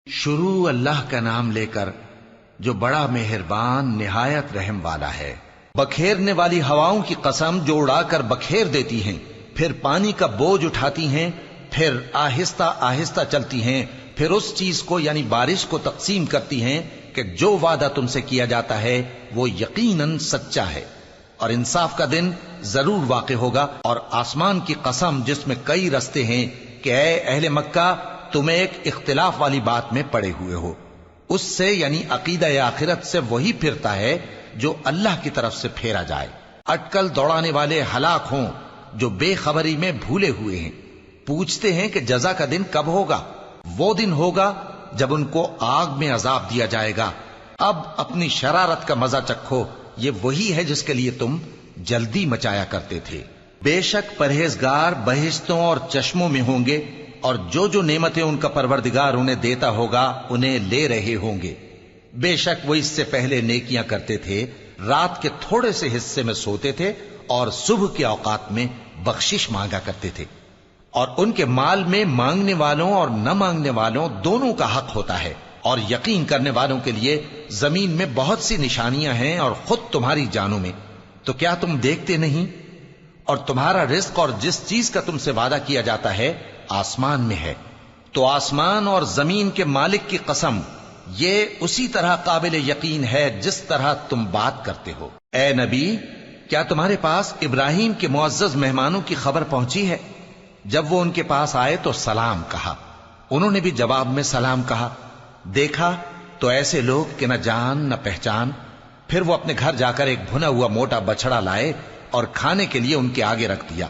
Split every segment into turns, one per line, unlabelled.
شروع اللہ کا نام لے کر جو بڑا مہربان نہایت رحم والا ہے۔ بکھیرنے والی ہواؤں کی قسم جو اڑا کر بکھیر دیتی ہیں، پھر پانی کا بوجھ اٹھاتی ہیں، پھر آہستہ آہستہ چلتی ہیں، پھر اس چیز کو یعنی بارش کو تقسیم کرتی ہیں کہ جو وعدہ تم سے کیا جاتا ہے وہ یقیناً سچا ہے، اور انصاف کا دن ضرور واقع ہوگا۔ اور آسمان کی قسم جس میں کئی رستے ہیں کہ اے اہل مکہ تم ایک اختلاف والی بات میں پڑے ہوئے ہو، اس سے یعنی عقیدہ آخرت سے وہی پھرتا ہے جو اللہ کی طرف سے پھیرا جائے۔ اٹکل دوڑانے والے ہلاک ہوں جو بے خبری میں بھولے ہوئے ہیں، پوچھتے ہیں کہ جزا کا دن کب ہوگا؟ وہ دن ہوگا جب ان کو آگ میں عذاب دیا جائے گا۔ اب اپنی شرارت کا مزہ چکھو، یہ وہی ہے جس کے لیے تم جلدی مچایا کرتے تھے۔ بے شک پرہیزگار بہشتوں اور چشموں میں ہوں گے، اور جو جو نعمتیں ان کا پروردگار انہیں دیتا ہوگا انہیں لے رہے ہوں گے۔ بے شک وہ اس سے پہلے نیکیاں کرتے تھے، رات کے تھوڑے سے حصے میں سوتے تھے اور صبح کے اوقات میں بخشش مانگا کرتے تھے، اور ان کے مال میں مانگنے والوں اور نہ مانگنے والوں دونوں کا حق ہوتا ہے۔ اور یقین کرنے والوں کے لیے زمین میں بہت سی نشانیاں ہیں اور خود تمہاری جانوں میں، تو کیا تم دیکھتے نہیں؟ اور تمہارا رزق اور جس چیز کا تم سے وعدہ کیا جاتا ہے آسمان میں ہے، تو آسمان اور زمین کے مالک کی قسم یہ اسی طرح قابل یقین ہے جس طرح تم بات کرتے ہو۔ اے نبی، کیا تمہارے پاس ابراہیم کے معزز مہمانوں کی خبر پہنچی ہے؟ جب وہ ان کے پاس آئے تو سلام کہا، انہوں نے بھی جواب میں سلام کہا۔ دیکھا تو ایسے لوگ کہ نہ جان نہ پہچان۔ پھر وہ اپنے گھر جا کر ایک بھنا ہوا موٹا بچڑا لائے اور کھانے کے لیے ان کے آگے رکھ دیا۔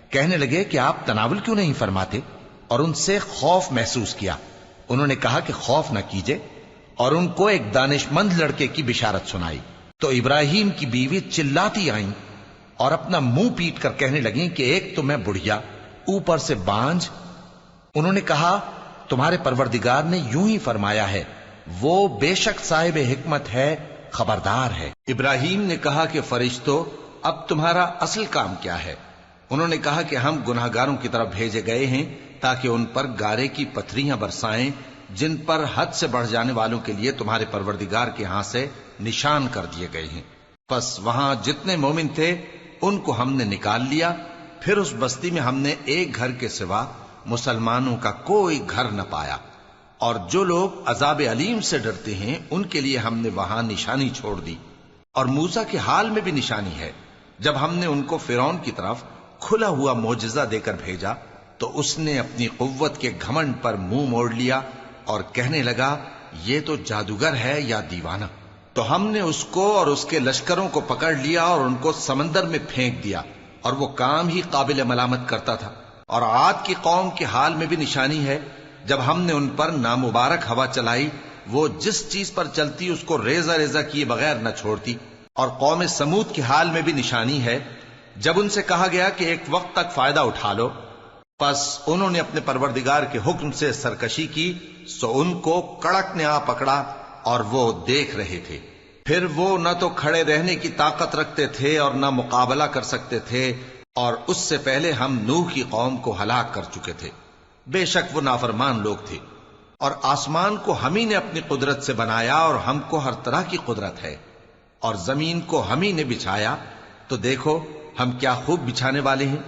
کہنے لگے کہ آپ تناول کیوں نہیں فرماتے؟ اور ان سے خوف محسوس کیا۔ انہوں نے کہا کہ خوف نہ کیجے، اور ان کو ایک دانش مند لڑکے کی بشارت سنائی۔ تو ابراہیم کی بیوی چلاتی آئیں اور اپنا منہ پیٹ کر کہنے لگیں کہ ایک تو میں بڑھیا، اوپر سے بانجھ۔ انہوں نے کہا تمہارے پروردگار نے یوں ہی فرمایا ہے، وہ بے شک صاحب حکمت ہے، خبردار ہے۔ ابراہیم نے کہا کہ فرشتوں، اب تمہارا اصل کام کیا ہے؟ انہوں نے کہا کہ ہم گناہگاروں کی طرف بھیجے گئے ہیں تاکہ ان پر گارے کی پتھریاں برسائیں جن پر حد سے بڑھ جانے والوں کے لیے تمہارے پروردگار کے ہاں سے نشان کر دیے گئے ہیں۔ پس وہاں جتنے مومن تھے ان کو ہم نے نکال لیا، پھر اس بستی میں ہم نے ایک گھر کے سوا مسلمانوں کا کوئی گھر نہ پایا، اور جو لوگ عذاب علیم سے ڈرتے ہیں ان کے لیے ہم نے وہاں نشانی چھوڑ دی۔ اور موسیٰ کے حال میں بھی نشانی ہے، جب ہم نے ان کو فرعون کی طرف کھلا ہوا معجزہ دے کر بھیجا تو اس نے اپنی قوت کے گھمنڈ پر منہ موڑ لیا اور کہنے لگا یہ تو جادوگر ہے یا دیوانہ۔ تو ہم نے اس کو اور اس کے لشکروں کو پکڑ لیا اور ان کو سمندر میں پھینک دیا، اور وہ کام ہی قابل ملامت کرتا تھا۔ اور عاد کی قوم کے حال میں بھی نشانی ہے، جب ہم نے ان پر نامبارک ہوا چلائی، وہ جس چیز پر چلتی اس کو ریزہ ریزہ کیے بغیر نہ چھوڑتی۔ اور قوم سمود کے حال میں بھی نشانی ہے، جب ان سے کہا گیا کہ ایک وقت تک فائدہ اٹھا لو، پس انہوں نے اپنے پروردگار کے حکم سے سرکشی کی، سو ان کو کڑک نے آ پکڑا اور وہ دیکھ رہے تھے۔ پھر وہ نہ تو کھڑے رہنے کی طاقت رکھتے تھے اور نہ مقابلہ کر سکتے تھے، اور اس سے پہلے ہم نوح کی قوم کو ہلاک کر چکے تھے۔ بے شک وہ نافرمان لوگ تھے۔ اور آسمان کو ہم ہی نے اپنی قدرت سے بنایا، اور ہم کو ہر طرح کی قدرت ہے، اور زمین کو ہم ہی نے بچھایا، تو دیکھو ہم کیا خوب بچھانے والے ہیں۔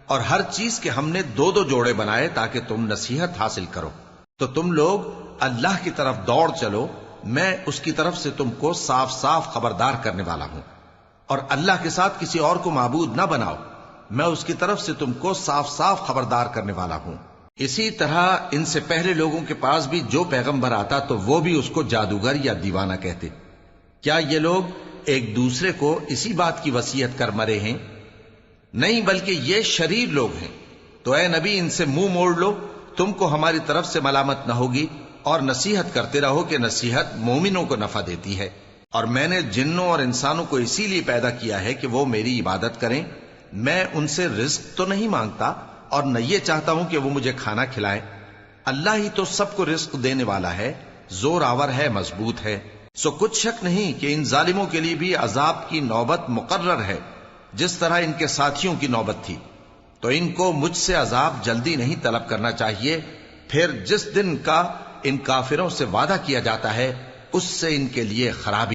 اور ہر چیز کے ہم نے دو دو جوڑے بنائے تاکہ تم نصیحت حاصل کرو۔ تو تم لوگ اللہ کی طرف دوڑ چلو، میں اس کی طرف سے تم کو صاف صاف خبردار کرنے والا ہوں۔ اور اللہ کے ساتھ کسی اور کو معبود نہ بناؤ، میں اس کی طرف سے تم کو صاف صاف خبردار کرنے والا ہوں۔ اسی طرح ان سے پہلے لوگوں کے پاس بھی جو پیغمبر آتا تو وہ بھی اس کو جادوگر یا دیوانہ کہتے۔ کیا یہ لوگ ایک دوسرے کو اسی بات کی وصیت کر مرے ہیں؟ نہیں، بلکہ یہ شریر لوگ ہیں۔ تو اے نبی ان سے منہ موڑ لو، تم کو ہماری طرف سے ملامت نہ ہوگی، اور نصیحت کرتے رہو کہ نصیحت مومنوں کو نفع دیتی ہے۔ اور میں نے جنوں اور انسانوں کو اسی لیے پیدا کیا ہے کہ وہ میری عبادت کریں۔ میں ان سے رزق تو نہیں مانگتا اور نہ یہ چاہتا ہوں کہ وہ مجھے کھانا کھلائیں۔ اللہ ہی تو سب کو رزق دینے والا ہے، زور آور ہے، مضبوط ہے۔ سو کچھ شک نہیں کہ ان ظالموں کے لیے بھی عذاب کی نوبت مقرر ہے، جس طرح ان کے ساتھیوں کی نوبت تھی۔ تو ان کو مجھ سے عذاب جلدی نہیں طلب کرنا چاہیے، پھر جس دن کا ان کافروں سے وعدہ کیا جاتا ہے اس سے ان کے لیے خرابی